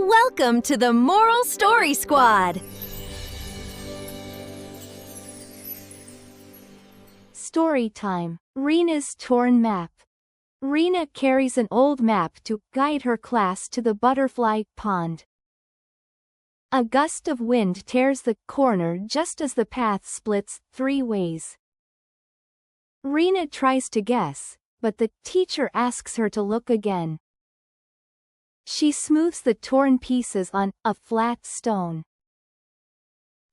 Welcome to the Moral Story Squad! Story time. Rina's torn map. Rina carries an old map to guide her class to the butterfly pond. A gust of wind tears the corner just as the path splits 3 ways. Rina tries to guess, but the teacher asks her to look again. She smooths the torn pieces on a flat stone.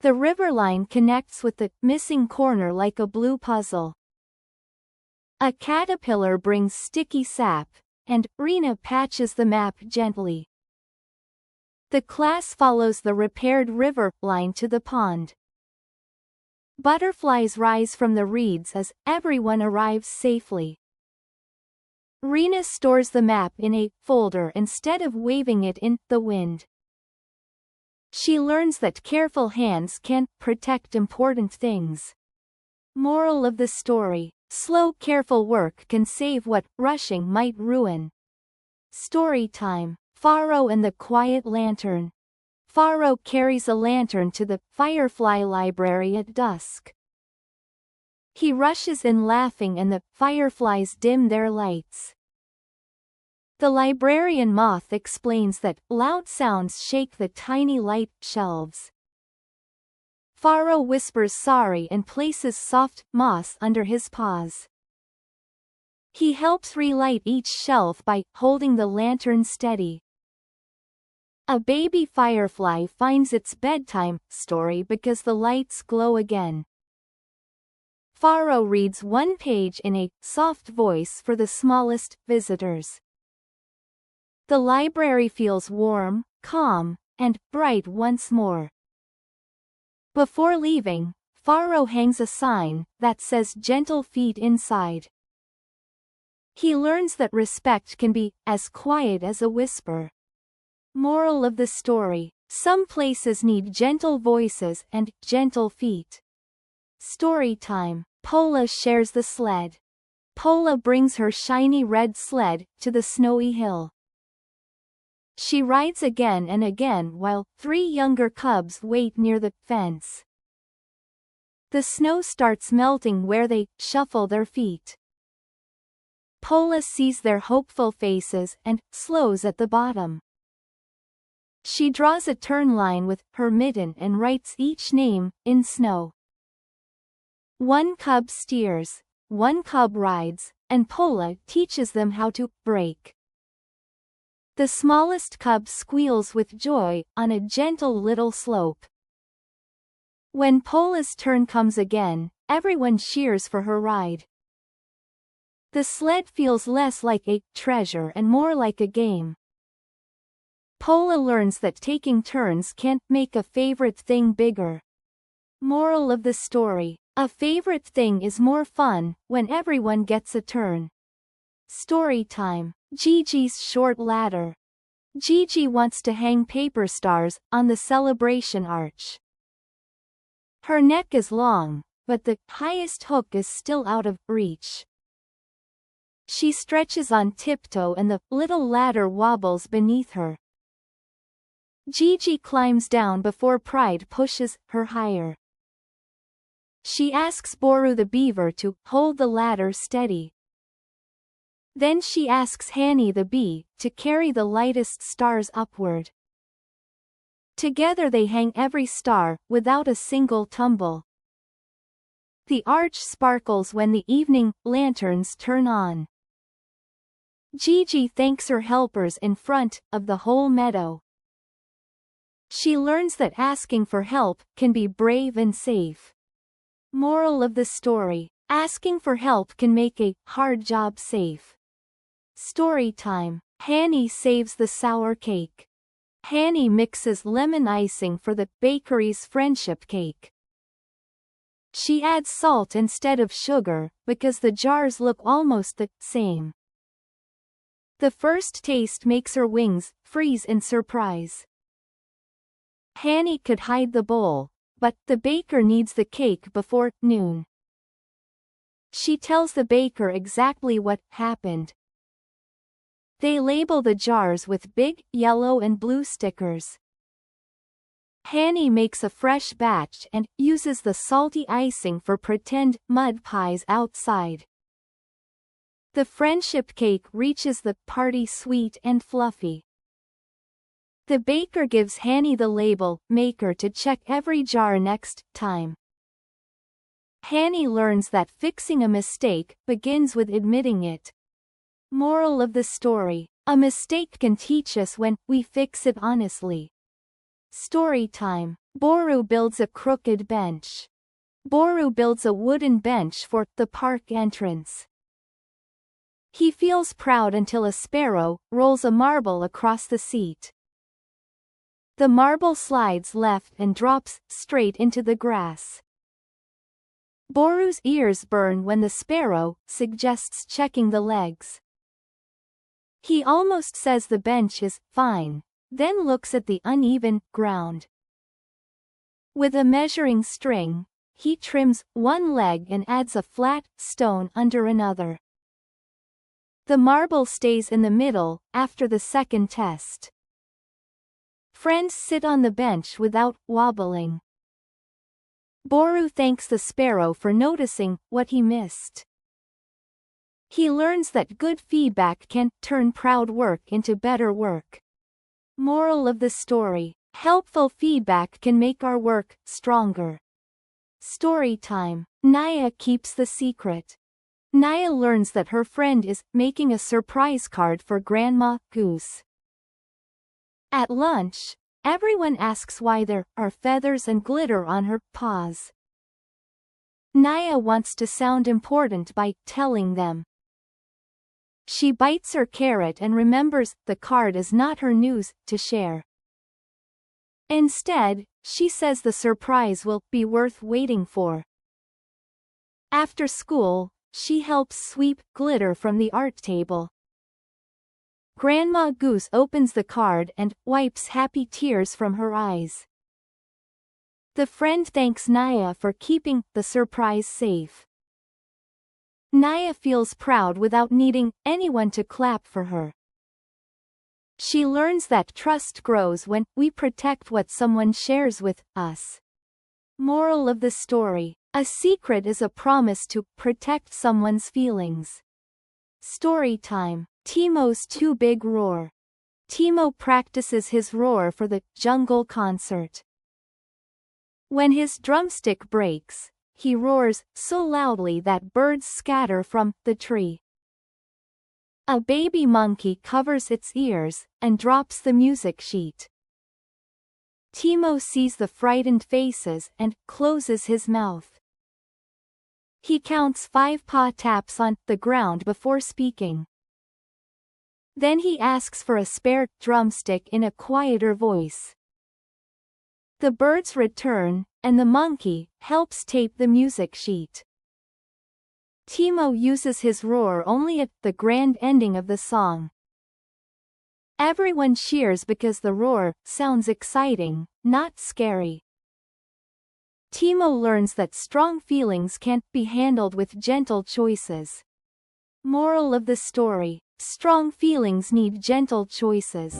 The riverline connects with the missing corner like a blue puzzle. A caterpillar brings sticky sap, and Rina patches the map gently. The class follows the repaired river line to the pond. Butterflies rise from the reeds as everyone arrives safely. Rina stores the map in a folder instead of waving it in the wind. She learns that careful hands can protect important things. Moral of the story: slow, careful work can save what rushing might ruin. Story time. Faro and the Quiet Lantern. Faro carries a lantern to the Firefly Library at dusk. He rushes in laughing and the fireflies dim their lights. The librarian moth explains that loud sounds shake the tiny light shelves. Faro whispers sorry and places soft moss under his paws. He helps relight each shelf by holding the lantern steady. A baby firefly finds its bedtime story because the lights glow again. Faro reads one page in a soft voice for the smallest visitors. The library feels warm, calm, and bright once more. Before leaving, Faro hangs a sign that says "Gentle feet inside." He learns that respect can be as quiet as a whisper. Moral of the story: some places need gentle voices and gentle feet. Story time. Pola shares the sled. Pola brings her shiny red sled to the snowy hill. She rides again and again while 3 younger cubs wait near the fence. The snow starts melting where they shuffle their feet. Pola sees their hopeful faces and slows at the bottom. She draws a turn line with her mitten and writes each name in snow. 1 cub steers, 1 cub rides, and Pola teaches them how to brake. The smallest cub squeals with joy on a gentle little slope. When Pola's turn comes again, everyone cheers for her ride. The sled feels less like a treasure and more like a game. Pola learns that taking turns can make a favorite thing bigger. Moral of the story: a favorite thing is more fun when everyone gets a turn. Story time. Gigi's short ladder. Gigi wants to hang paper stars on the celebration arch. Her neck is long, but the highest hook is still out of reach. She stretches on tiptoe and the little ladder wobbles beneath her. Gigi climbs down before pride pushes her higher. She asks Boru the beaver to hold the ladder steady. Then she asks Hani the bee to carry the lightest stars upward. Together they hang every star without a single tumble. The arch sparkles when the evening lanterns turn on. Gigi thanks her helpers in front of the whole meadow. She learns that asking for help can be brave and safe. Moral of the story: asking for help can make a hard job safe. Story time. Hani saves the sour cake. Hani mixes lemon icing for the bakery's friendship cake. She adds salt instead of sugar because the jars look almost the same. The first taste makes her wings freeze in surprise. Hani could hide the bowl, but the baker needs the cake before noon. She tells the baker exactly what happened. They label the jars with big, yellow and blue stickers. Hani makes a fresh batch and uses the salty icing for pretend mud pies outside. The friendship cake reaches the party sweet and fluffy. The baker gives Hani the label maker to check every jar next time. Hani learns that fixing a mistake begins with admitting it. Moral of the story: a mistake can teach us when we fix it honestly. Story time. Boru builds a crooked bench. Boru builds a wooden bench for the park entrance. He feels proud until a sparrow rolls a marble across the seat. The marble slides left and drops straight into the grass. Boru's ears burn when the sparrow suggests checking the legs. He almost says the bench is fine, then looks at the uneven ground. With a measuring string, he trims one leg and adds a flat stone under another. The marble stays in the middle after the second test. Friends sit on the bench without wobbling. Boru thanks the sparrow for noticing what he missed. He learns that good feedback can turn proud work into better work. Moral of the story: helpful feedback can make our work stronger. Story time. Naya keeps the secret. Naya learns that her friend is making a surprise card for Grandma Goose. At lunch, everyone asks why there are feathers and glitter on her paws. Naya wants to sound important by telling them. She bites her carrot and remembers the card is not her news to share. Instead, she says the surprise will be worth waiting for. After school, she helps sweep glitter from the art table. Grandma Goose opens the card and wipes happy tears from her eyes. The friend thanks Naya for keeping the surprise safe. Naya feels proud without needing anyone to clap for her. She learns that trust grows when we protect what someone shares with us. Moral of the story: a secret is a promise to protect someone's feelings. Story time. Timo's too big roar. Timo practices his roar for the jungle concert. When his drumstick breaks, he roars so loudly that birds scatter from the tree. A baby monkey covers its ears and drops the music sheet. Timo sees the frightened faces and closes his mouth. He counts 5 paw taps on the ground before speaking. Then he asks for a spare drumstick in a quieter voice. The birds return, and the monkey helps tape the music sheet. Timo uses his roar only at the grand ending of the song. Everyone cheers because the roar sounds exciting, not scary. Timo learns that strong feelings can't be handled with gentle choices. Moral of the story: strong feelings need gentle choices.